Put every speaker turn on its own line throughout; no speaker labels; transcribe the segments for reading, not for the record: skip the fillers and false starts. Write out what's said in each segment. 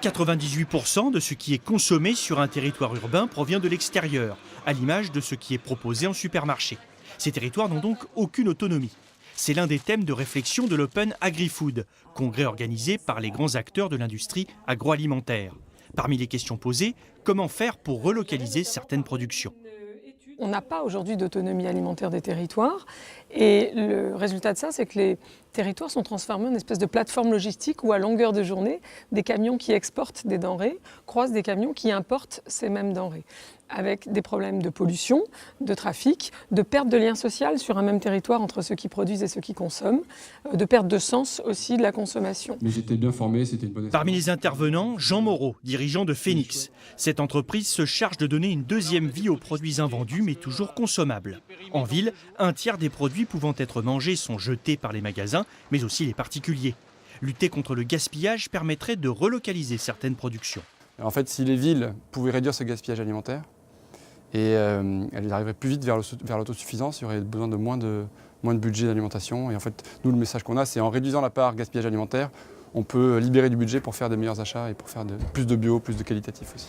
98% de ce qui est consommé sur un territoire urbain provient de l'extérieur, à l'image de ce qui est proposé en supermarché. Ces territoires n'ont donc aucune autonomie. C'est l'un des thèmes de réflexion de l'Open Agri-Food, congrès organisé par les grands acteurs de l'industrie agroalimentaire. Parmi les questions posées, comment faire pour relocaliser certaines productions ?
On n'a pas aujourd'hui d'autonomie alimentaire des territoires et le résultat de ça, c'est que les territoires sont transformés en une espèce de plateforme logistique où à longueur de journée, des camions qui exportent des denrées croisent des camions qui importent ces mêmes denrées, avec des problèmes de pollution, de trafic, de perte de lien social sur un même territoire entre ceux qui produisent et ceux qui consomment, de perte de sens aussi de la consommation.
Mais j'étais bien formé, c'était une bonne expérience.
Parmi les intervenants, Jean Moreau, dirigeant de Phoenix. Cette entreprise se charge de donner une deuxième vie aux produits invendus mais toujours consommables. En ville, un tiers des produits pouvant être mangés sont jetés par les magasins, mais aussi les particuliers. Lutter contre le gaspillage permettrait de relocaliser certaines productions.
En fait, si les villes pouvaient réduire ce gaspillage alimentaire, et elles arriveraient plus vite vers l'autosuffisance, il y aurait besoin de moins de budget d'alimentation. Et en fait, nous, le message qu'on a, c'est en réduisant la part gaspillage alimentaire, on peut libérer du budget pour faire des meilleurs achats et pour faire plus de bio, plus de qualitatif aussi.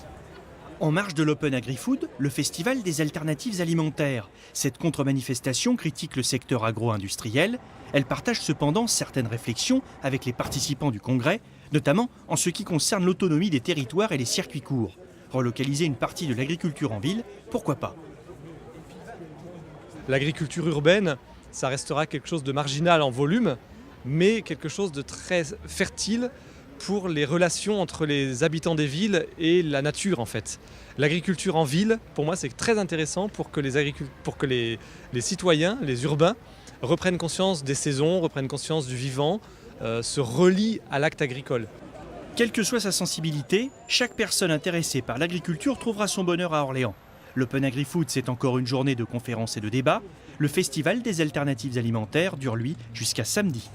En marge de l'Open Agri-Food, le festival des alternatives alimentaires. Cette contre-manifestation critique le secteur agro-industriel. Elle partage cependant certaines réflexions avec les participants du congrès, notamment en ce qui concerne l'autonomie des territoires et les circuits courts. Relocaliser une partie de l'agriculture en ville, pourquoi pas ?
L'agriculture urbaine, ça restera quelque chose de marginal en volume, mais quelque chose de très fertile pour les relations entre les habitants des villes et la nature en fait. L'agriculture en ville, pour moi, c'est très intéressant pour que les citoyens, les urbains, reprennent conscience des saisons, reprennent conscience du vivant, se relient à l'acte agricole.
Quelle que soit sa sensibilité, chaque personne intéressée par l'agriculture trouvera son bonheur à Orléans. L'Open Agri-Food, c'est encore une journée de conférences et de débats. Le festival des alternatives alimentaires dure, lui, jusqu'à samedi.